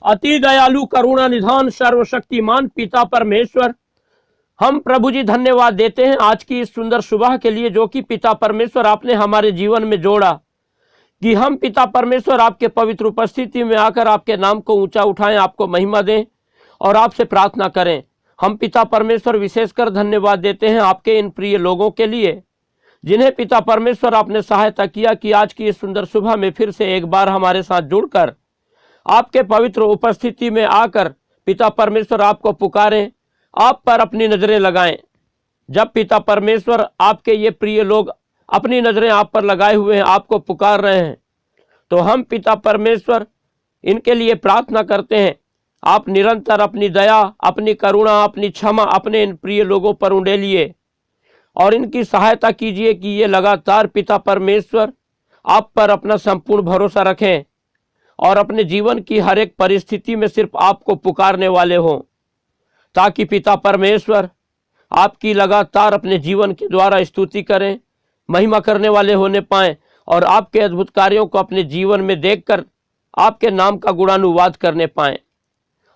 अति दयालु करुणा निधान सर्वशक्तिमान पिता परमेश्वर, हम प्रभु जी धन्यवाद देते हैं आज की इस सुंदर सुबह के लिए जो कि पिता परमेश्वर आपने हमारे जीवन में जोड़ा, कि हम पिता परमेश्वर आपके पवित्र उपस्थिति में आकर आपके नाम को ऊंचा उठाएं, आपको महिमा दें और आपसे प्रार्थना करें। हम पिता परमेश्वर विशेषकर धन्यवाद देते हैं आपके इन प्रिय लोगों के लिए जिन्हें पिता परमेश्वर आपने सहायता किया कि आज की इस सुंदर सुबह में फिर से एक बार हमारे साथ जुड़कर आपके पवित्र उपस्थिति में आकर पिता परमेश्वर आपको पुकारें, आप पर अपनी नजरें लगाएं। जब पिता परमेश्वर आपके ये प्रिय लोग अपनी नजरें आप पर लगाए हुए हैं, आपको पुकार रहे हैं, तो हम पिता परमेश्वर इनके लिए प्रार्थना करते हैं, आप निरंतर अपनी दया, अपनी करुणा, अपनी क्षमा अपने इन प्रिय लोगों पर उंडेलिए और इनकी सहायता कीजिए कि ये लगातार पिता परमेश्वर आप पर अपना संपूर्ण भरोसा रखें और अपने जीवन की हर एक परिस्थिति में सिर्फ आपको पुकारने वाले हों, ताकि पिता परमेश्वर आपकी लगातार अपने जीवन के द्वारा स्तुति करें, महिमा करने वाले होने पाएं और आपके अद्भुत कार्यों को अपने जीवन में देखकर आपके नाम का गुणानुवाद करने पाएं।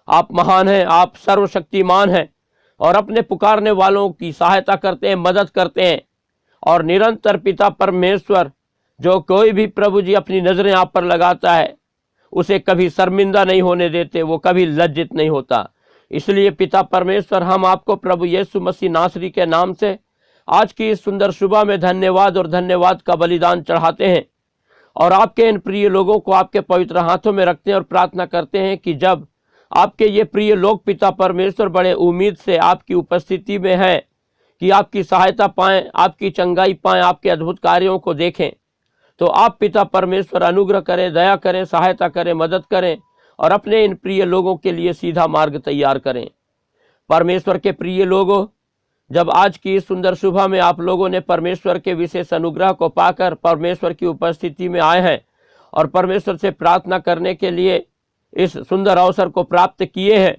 आप महान हैं, आप सर्वशक्तिमान हैं और अपने पुकारने वालों की सहायता करते हैं, मदद करते हैं और निरंतर पिता परमेश्वर जो कोई भी प्रभु जी अपनी नजरें आप पर लगाता है उसे कभी शर्मिंदा नहीं होने देते, वो कभी लज्जित नहीं होता। इसलिए पिता परमेश्वर हम आपको प्रभु यीशु मसीह नासरी के नाम से आज की इस सुंदर सुबह में धन्यवाद और धन्यवाद का बलिदान चढ़ाते हैं और आपके इन प्रिय लोगों को आपके पवित्र हाथों में रखते हैं और प्रार्थना करते हैं कि जब आपके ये प्रिय लोग पिता परमेश्वर बड़े उम्मीद से आपकी उपस्थिति में हैं कि आपकी सहायता पाएं, आपकी चंगाई पाएं, आपके अद्भुत कार्यों को देखें, तो आप पिता परमेश्वर अनुग्रह करें, दया करें, सहायता करें, मदद करें और अपने इन प्रिय लोगों के लिए सीधा मार्ग तैयार करें। परमेश्वर के प्रिय लोगों, जब आज की इस सुंदर सुबह में आप लोगों ने परमेश्वर के विशेष अनुग्रह को पाकर परमेश्वर की उपस्थिति में आए हैं और परमेश्वर से प्रार्थना करने के लिए इस सुंदर अवसर को प्राप्त किए हैं,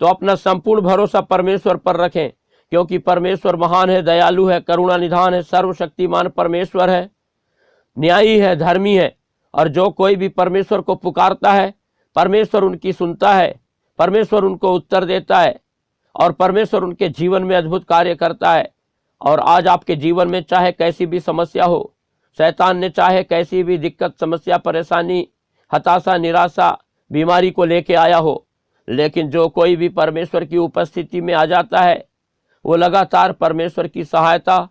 तो अपना संपूर्ण भरोसा परमेश्वर पर रखें, क्योंकि परमेश्वर महान है, दयालु है, करुणा निधान है, सर्वशक्तिमान परमेश्वर है, न्यायी है, धर्मी है और जो कोई भी परमेश्वर को पुकारता है परमेश्वर उनकी सुनता है, परमेश्वर उनको उत्तर देता है और परमेश्वर उनके जीवन में अद्भुत कार्य करता है। और आज आपके जीवन में चाहे कैसी भी समस्या हो, शैतान ने चाहे कैसी भी दिक्कत, समस्या, परेशानी, हताशा, निराशा, बीमारी को लेके आया हो, लेकिन जो कोई भी परमेश्वर की उपस्थिति में आ जाता है वो लगातार परमेश्वर की सहायता,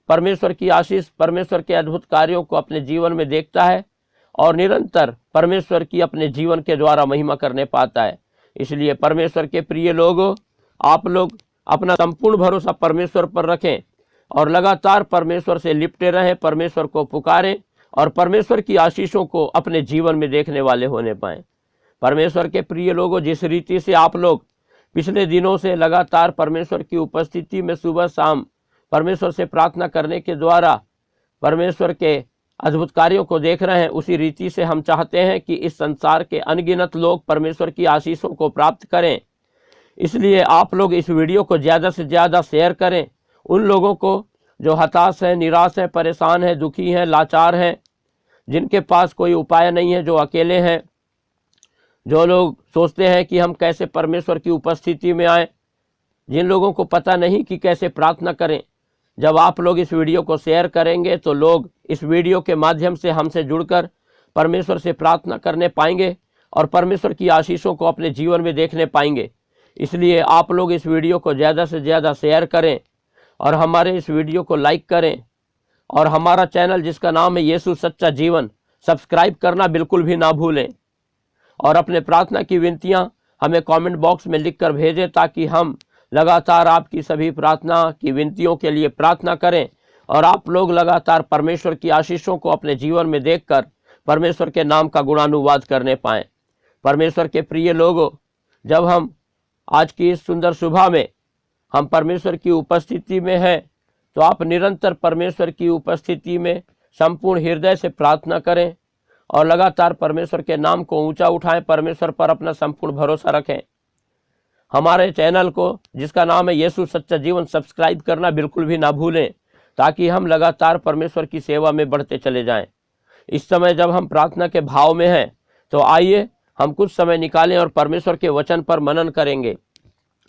परमेश्वर की आशीष, परमेश्वर के अद्भुत कार्यों को अपने जीवन में देखता है और निरंतर परमेश्वर की अपने जीवन के द्वारा महिमा करने पाता है। इसलिए परमेश्वर के प्रिय लोगों, आप लोग अपना संपूर्ण भरोसा परमेश्वर पर रखें और लगातार परमेश्वर से लिपटे रहें, परमेश्वर को पुकारें और परमेश्वर की आशीषों को अपने जीवन में देखने वाले होने पाएं। परमेश्वर के प्रिय लोगों, जिस रीति से आप लोग पिछले दिनों से लगातार परमेश्वर की उपस्थिति में सुबह शाम परमेश्वर से प्रार्थना करने के द्वारा परमेश्वर के अद्भुत कार्यों को देख रहे हैं, उसी रीति से हम चाहते हैं कि इस संसार के अनगिनत लोग परमेश्वर की आशीषों को प्राप्त करें। इसलिए आप लोग इस वीडियो को ज़्यादा से ज़्यादा शेयर करें उन लोगों को जो हताश हैं, निराश हैं, परेशान हैं, दुखी हैं, लाचार हैं, जिनके पास कोई उपाय नहीं है, जो अकेले हैं, जो लोग सोचते हैं कि हम कैसे परमेश्वर की उपस्थिति में आएँ, जिन लोगों को पता नहीं कि कैसे प्रार्थना करें। जब आप लोग इस वीडियो को शेयर करेंगे तो लोग इस वीडियो के माध्यम से हमसे जुड़कर परमेश्वर से प्रार्थना करने पाएंगे और परमेश्वर की आशीषों को अपने जीवन में देखने पाएंगे। इसलिए आप लोग इस वीडियो को ज़्यादा से ज़्यादा शेयर करें और हमारे इस वीडियो को लाइक करें और हमारा चैनल जिसका नाम है यीशु सच्चा जीवन, सब्सक्राइब करना बिल्कुल भी ना भूलें और अपने प्रार्थना की विनतियाँ हमें कमेंट बॉक्स में लिखकर भेजें, ताकि हम लगातार आपकी सभी प्रार्थना की विनतियों के लिए प्रार्थना करें और आप लोग लगातार परमेश्वर की आशीषों को अपने जीवन में देखकर परमेश्वर के नाम का गुणानुवाद करने पाएं। परमेश्वर के प्रिय लोगों, जब हम आज की इस सुंदर सुबह में हम परमेश्वर की उपस्थिति में हैं, तो आप निरंतर परमेश्वर की उपस्थिति में संपूर्ण हृदय से प्रार्थना करें और लगातार परमेश्वर के नाम को ऊंचा उठाएं, परमेश्वर पर अपना संपूर्ण भरोसा रखें। हमारे चैनल को जिसका नाम है यीशु सच्चा जीवन, सब्सक्राइब करना बिल्कुल भी ना भूलें, ताकि हम लगातार परमेश्वर की सेवा में बढ़ते चले जाएं। इस समय जब हम प्रार्थना के भाव में हैं, तो आइए हम कुछ समय निकालें और परमेश्वर के वचन पर मनन करेंगे।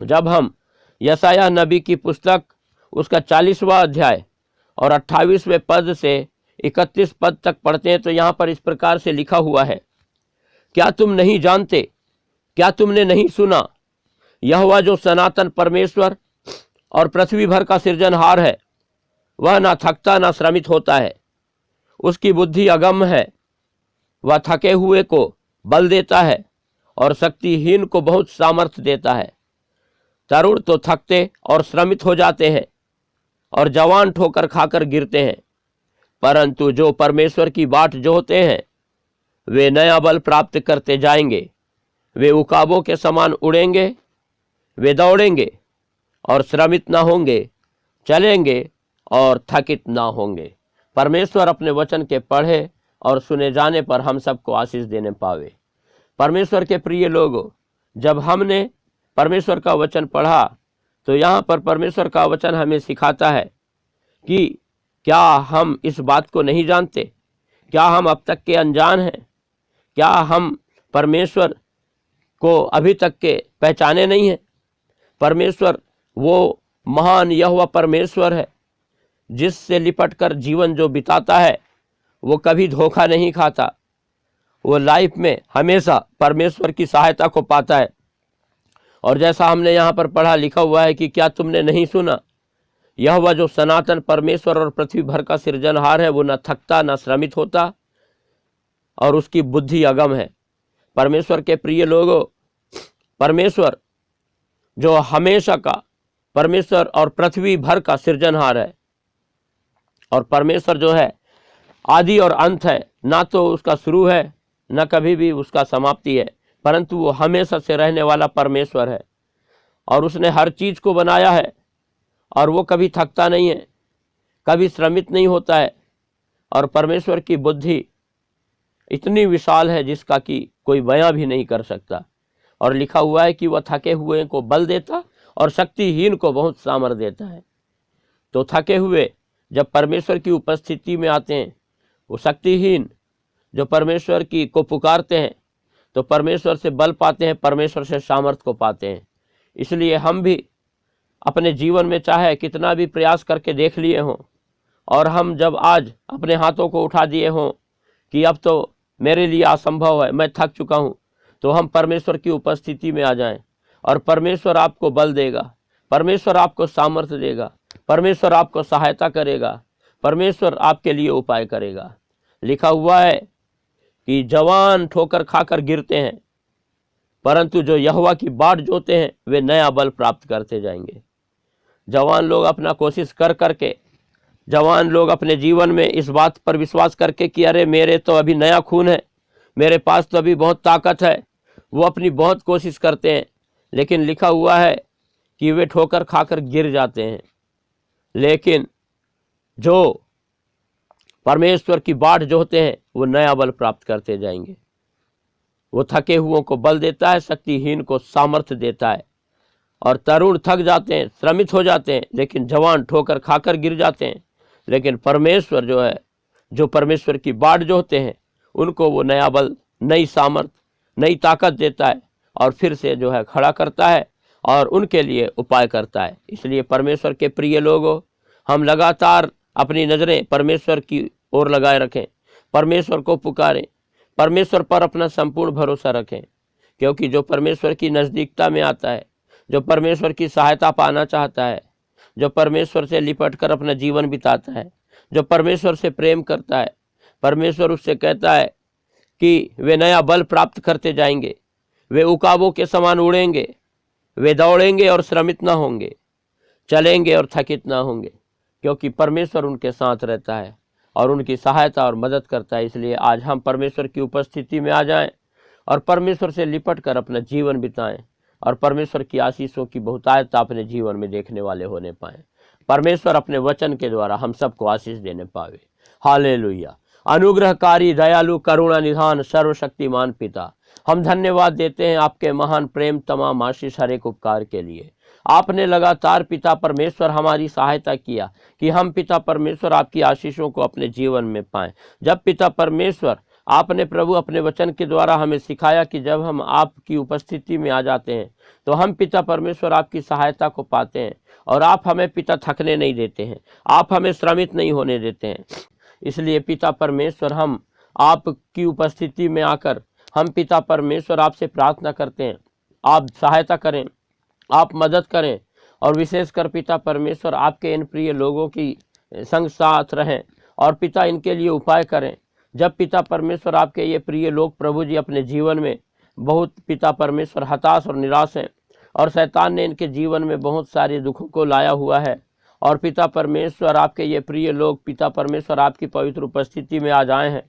जब हम यशायाह नबी की पुस्तक उसका 40वां अध्याय और 28वें पद से 31 पद तक पढ़ते हैं तो यहाँ पर इस प्रकार से लिखा हुआ है, क्या तुम नहीं जानते, क्या तुमने नहीं सुना, यहोवा जो सनातन परमेश्वर और पृथ्वी भर का सृजनहार है, वह ना थकता ना श्रमित होता है, उसकी बुद्धि अगम है, वह थके हुए को बल देता है और शक्तिहीन को बहुत सामर्थ्य देता है। तरुण तो थकते और श्रमित हो जाते हैं और जवान ठोकर खाकर गिरते हैं, परंतु जो परमेश्वर की बाट जोहते हैं वे नया बल प्राप्त करते जाएंगे। वे उकाबों के समान उड़ेंगे, वे दौड़ेंगे और श्रमित ना होंगे, चलेंगे और थकित ना होंगे। परमेश्वर अपने वचन के पढ़े और सुने जाने पर हम सबको आशीष देने पावे। परमेश्वर के प्रिय लोगों, जब हमने परमेश्वर का वचन पढ़ा तो यहाँ पर परमेश्वर का वचन हमें सिखाता है कि क्या हम इस बात को नहीं जानते, क्या हम अब तक के अनजान हैं, क्या हम परमेश्वर को अभी तक के पहचाने नहीं हैं। परमेश्वर वो महान यहोवा परमेश्वर है जिससे लिपट कर जीवन जो बिताता है वो कभी धोखा नहीं खाता, वो लाइफ में हमेशा परमेश्वर की सहायता को पाता है। और जैसा हमने यहाँ पर पढ़ा लिखा हुआ है कि क्या तुमने नहीं सुना, यहोवा जो सनातन परमेश्वर और पृथ्वी भर का सृजनहार है, वो न थकता न श्रमित होता और उसकी बुद्धि अगम है। परमेश्वर के प्रिय लोगों, परमेश्वर जो हमेशा का परमेश्वर और पृथ्वी भर का सृजनहार है, और परमेश्वर जो है आदि और अंत है, ना तो उसका शुरू है न कभी भी उसका समाप्ति है, परंतु वो हमेशा से रहने वाला परमेश्वर है और उसने हर चीज को बनाया है और वो कभी थकता नहीं है, कभी श्रमित नहीं होता है। और परमेश्वर की बुद्धि इतनी विशाल है जिसका कि कोई बयां भी नहीं कर सकता। और लिखा हुआ है कि वह थके हुए को बल देता और शक्तिहीन को बहुत सामर्थ देता है। तो थके हुए जब परमेश्वर की उपस्थिति में आते हैं, वो शक्तिहीन जो परमेश्वर की को पुकारते हैं तो परमेश्वर से बल पाते हैं, परमेश्वर से सामर्थ को पाते हैं। इसलिए हम भी अपने जीवन में चाहे कितना भी प्रयास करके देख लिए हों और हम जब आज अपने हाथों को उठा दिए हों कि अब तो मेरे लिए असंभव है, मैं थक चुका हूं, तो हम परमेश्वर की उपस्थिति में आ जाएं और परमेश्वर आपको बल देगा, परमेश्वर आपको सामर्थ्य देगा, परमेश्वर आपको सहायता करेगा, परमेश्वर आपके लिए उपाय करेगा। लिखा हुआ है कि जवान ठोकर खाकर गिरते हैं, परंतु जो यहोवा की बाट जोते हैं वे नया बल प्राप्त करते जाएंगे। जवान लोग अपना कोशिश कर करके, जवान लोग अपने जीवन में इस बात पर विश्वास करके कि अरे मेरे तो अभी नया खून है, मेरे पास तो अभी बहुत ताकत है, वो अपनी बहुत कोशिश करते हैं, लेकिन लिखा हुआ है कि वे ठोकर खाकर गिर जाते हैं। लेकिन जो परमेश्वर की बाट जोहते हैं वो नया बल प्राप्त करते जाएंगे। वो थके हुओं को बल देता है, शक्तिहीन को सामर्थ्य देता है। और तरुण थक जाते हैं, श्रमित हो जाते हैं, लेकिन जवान ठोकर खाकर गिर जाते हैं। लेकिन परमेश्वर जो है, जो परमेश्वर की बाट जोहते हैं उनको वो नया बल, नई सामर्थ, नई ताकत देता है और फिर से जो है खड़ा करता है और उनके लिए उपाय करता है। इसलिए परमेश्वर के प्रिय लोगों, हम लगातार अपनी नज़रें परमेश्वर की ओर लगाए रखें, परमेश्वर को पुकारें, परमेश्वर पर अपना संपूर्ण भरोसा रखें, क्योंकि जो परमेश्वर की नज़दीकता में आता है, जो परमेश्वर की सहायता पाना चाहता है, जो परमेश्वर से लिपट कर अपना जीवन बिताता है, जो परमेश्वर से प्रेम करता है, परमेश्वर उससे कहता है कि वे नया बल प्राप्त करते जाएंगे, वे उकाबों के समान उड़ेंगे, वे दौड़ेंगे और श्रमित ना होंगे, चलेंगे और थकित ना होंगे, क्योंकि परमेश्वर उनके साथ रहता है और उनकी सहायता और मदद करता है। इसलिए आज हम परमेश्वर की उपस्थिति में आ जाएं और परमेश्वर से लिपट कर अपना जीवन बिताएं और परमेश्वर की आशीषों की बहुतायत अपने जीवन में देखने वाले होने पाएं। परमेश्वर अपने वचन के द्वारा हम सबको आशीष देने पावे। हालेलुया। अनुग्रहकारी, दयालु, करुणा निधान, सर्वशक्तिमान पिता, हम धन्यवाद देते हैं आपके महान प्रेम, तमाम आशीष, हर एक उपकार के लिए। आपने लगातार पिता परमेश्वर हमारी सहायता किया कि हम पिता परमेश्वर आपकी आशीषों को अपने जीवन में पाएं। जब पिता परमेश्वर आपने प्रभु अपने वचन के द्वारा हमें सिखाया कि जब हम आपकी उपस्थिति में आ जाते हैं तो हम पिता परमेश्वर आपकी सहायता को पाते हैं, और आप हमें पिता थकने नहीं देते हैं, आप हमें श्रमित नहीं होने देते हैं। इसलिए पिता परमेश्वर हम आपकी उपस्थिति में आकर हम पिता परमेश्वर आपसे प्रार्थना करते हैं, आप सहायता करें, आप मदद करें, और विशेषकर पिता परमेश्वर आपके इन प्रिय लोगों की संग साथ रहें और पिता इनके लिए उपाय करें। जब पिता परमेश्वर आपके ये प्रिय लोग प्रभु जी अपने जीवन में बहुत पिता परमेश्वर हताश और निराश हैं, और शैतान ने इनके जीवन में बहुत सारे दुखों को लाया हुआ है, और पिता परमेश्वर आपके ये प्रिय लोग पिता परमेश्वर आपकी पवित्र उपस्थिति में आ जाए हैं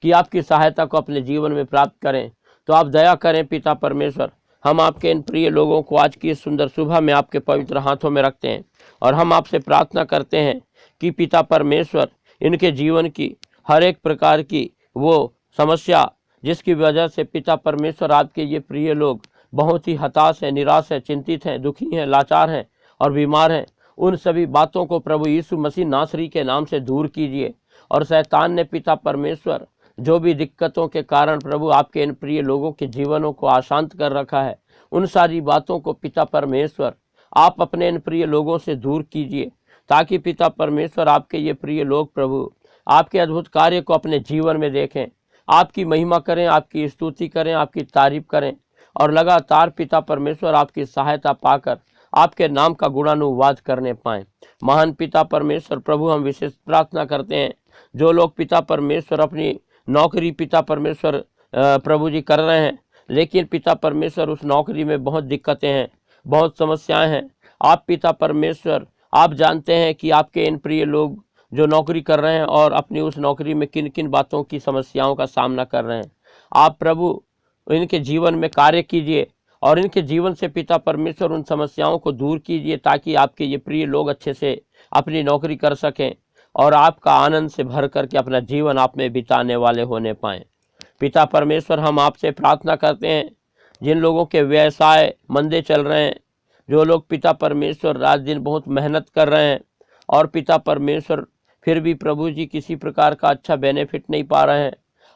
कि आपकी सहायता को अपने जीवन में प्राप्त करें, तो आप दया करें पिता परमेश्वर। हम आपके इन प्रिय लोगों को आज की इस सुंदर सुबह में आपके पवित्र हाथों में रखते हैं, और हम आपसे प्रार्थना करते हैं कि पिता परमेश्वर इनके जीवन की हर एक प्रकार की वो समस्या जिसकी वजह से पिता परमेश्वर आपके ये प्रिय लोग बहुत ही हताश हैं, निराश हैं, चिंतित हैं, दुखी हैं, लाचार हैं और बीमार हैं, उन सभी बातों को प्रभु यीशु मसीह नासरी के नाम से दूर कीजिए। और शैतान ने पिता परमेश्वर जो भी दिक्कतों के कारण प्रभु आपके इन प्रिय लोगों के जीवनों को अशांत कर रखा है, उन सारी बातों को पिता परमेश्वर आप अपने इन प्रिय लोगों से दूर कीजिए, ताकि पिता परमेश्वर आपके ये प्रिय लोग प्रभु आपके अद्भुत कार्य को अपने जीवन में देखें, आपकी महिमा करें, आपकी स्तुति करें, आपकी तारीफ करें, और लगातार पिता परमेश्वर आपकी सहायता पाकर आपके नाम का गुणानुवाद करने पाएं। महान पिता परमेश्वर प्रभु हम विशेष प्रार्थना करते हैं, जो लोग पिता परमेश्वर अपनी नौकरी पिता परमेश्वर प्रभु जी कर रहे हैं, लेकिन पिता परमेश्वर उस नौकरी में बहुत दिक्कतें हैं, बहुत समस्याएं हैं। आप पिता परमेश्वर आप जानते हैं कि आपके इन प्रिय लोग जो नौकरी कर रहे हैं और अपनी उस नौकरी में किन किन बातों की समस्याओं का सामना कर रहे हैं। आप प्रभु इनके जीवन में कार्य कीजिए और इनके जीवन से पिता परमेश्वर उन समस्याओं को दूर कीजिए, ताकि आपके ये प्रिय लोग अच्छे से अपनी नौकरी कर सकें और आपका आनंद से भर करके अपना जीवन आप में बिताने वाले होने पाएँ। पिता परमेश्वर हम आपसे प्रार्थना करते हैं, जिन लोगों के व्यवसाय मंदे चल रहे हैं, जो लोग पिता परमेश्वर रात दिन बहुत मेहनत कर रहे हैं और पिता परमेश्वर फिर भी प्रभु जी किसी प्रकार का अच्छा बेनिफिट नहीं पा रहे हैं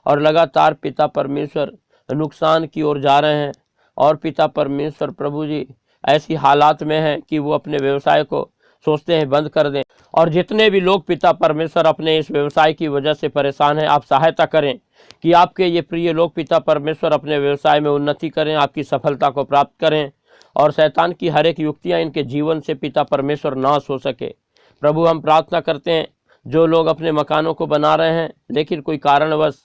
और लगातार पिता परमेश्वर नुकसान की ओर जा रहे हैं, और पिता परमेश्वर प्रभु जी ऐसी हालात में हैं कि वो अपने व्यवसाय को सोचते हैं बंद कर दें। और जितने भी लोग पिता परमेश्वर अपने इस व्यवसाय की वजह से परेशान हैं, आप सहायता करें कि आपके ये प्रिय लोग पिता परमेश्वर अपने व्यवसाय में उन्नति करें, आपकी सफलता को प्राप्त करें, और शैतान की हर एक युक्तियाँ इनके जीवन से पिता परमेश्वर नाश हो सके। प्रभु हम प्रार्थना करते हैं, जो लोग अपने मकानों को बना रहे हैं लेकिन कोई कारणवश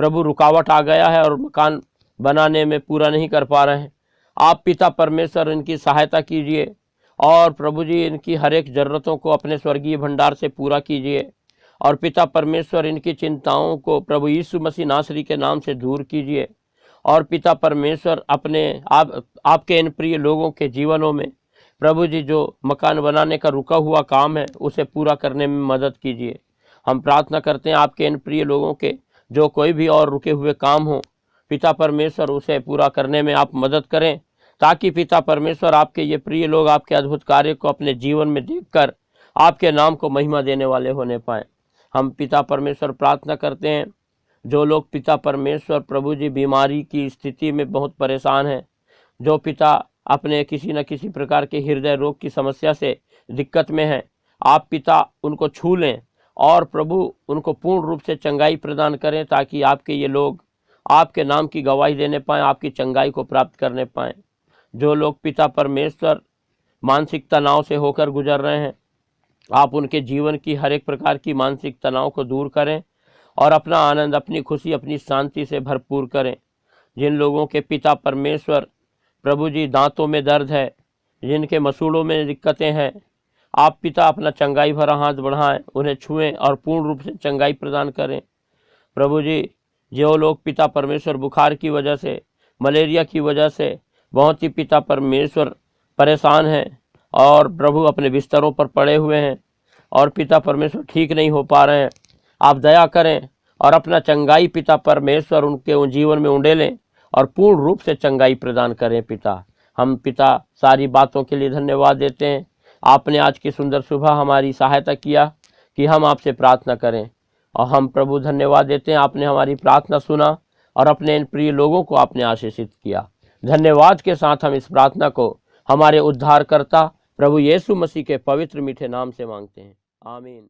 प्रभु रुकावट आ गया है और मकान बनाने में पूरा नहीं कर पा रहे हैं, आप पिता परमेश्वर इनकी सहायता कीजिए और प्रभु जी इनकी हर एक ज़रूरतों को अपने स्वर्गीय भंडार से पूरा कीजिए, और पिता परमेश्वर इनकी चिंताओं को प्रभु यीशु मसीह नासरी के नाम से दूर कीजिए। और पिता परमेश्वर अपने आपके इन प्रिय लोगों के जीवनों में प्रभु जी जो मकान बनाने का रुका हुआ काम है उसे पूरा करने में मदद कीजिए। हम प्रार्थना करते हैं आपके इन प्रिय लोगों के जो कोई भी और रुके हुए काम हो, पिता परमेश्वर उसे पूरा करने में आप मदद करें, ताकि पिता परमेश्वर आपके ये प्रिय लोग आपके अद्भुत कार्य को अपने जीवन में देखकर आपके नाम को महिमा देने वाले होने पाएँ। हम पिता परमेश्वर प्रार्थना करते हैं, जो लोग पिता परमेश्वर प्रभु जी बीमारी की स्थिति में बहुत परेशान हैं, जो पिता अपने किसी न किसी प्रकार के हृदय रोग की समस्या से दिक्कत में हैं, आप पिता उनको छू लें और प्रभु उनको पूर्ण रूप से चंगाई प्रदान करें, ताकि आपके ये लोग आपके नाम की गवाही देने पाएँ, आपकी चंगाई को प्राप्त करने पाएँ। जो लोग पिता परमेश्वर मानसिक तनाव से होकर गुजर रहे हैं, आप उनके जीवन की हर एक प्रकार की मानसिक तनाव को दूर करें और अपना आनंद, अपनी खुशी, अपनी शांति से भरपूर करें। जिन लोगों के पिता परमेश्वर प्रभु जी दांतों में दर्द है, जिनके मसूड़ों में दिक्कतें हैं, आप पिता अपना चंगाई भरा हाथ बढ़ाएं, उन्हें छुएं और पूर्ण रूप से चंगाई प्रदान करें। प्रभु जी जो लोग पिता परमेश्वर बुखार की वजह से, मलेरिया की वजह से बहुत ही पिता परमेश्वर परेशान हैं और प्रभु अपने बिस्तरों पर पड़े हुए हैं और पिता परमेश्वर ठीक नहीं हो पा रहे हैं, आप दया करें और अपना चंगाई पिता परमेश्वर उनके जीवन में उंडेलें और पूर्ण रूप से चंगाई प्रदान करें। पिता हम पिता सारी बातों के लिए धन्यवाद देते हैं। आपने आज की सुंदर सुबह हमारी सहायता किया कि हम आपसे प्रार्थना करें, और हम प्रभु धन्यवाद देते हैं, आपने हमारी प्रार्थना सुना और अपने इन प्रिय लोगों को आपने आशीषित किया। धन्यवाद के साथ हम इस प्रार्थना को हमारे उद्धारकर्ता प्रभु यीशु मसीह के पवित्र मीठे नाम से मांगते हैं, आमीन।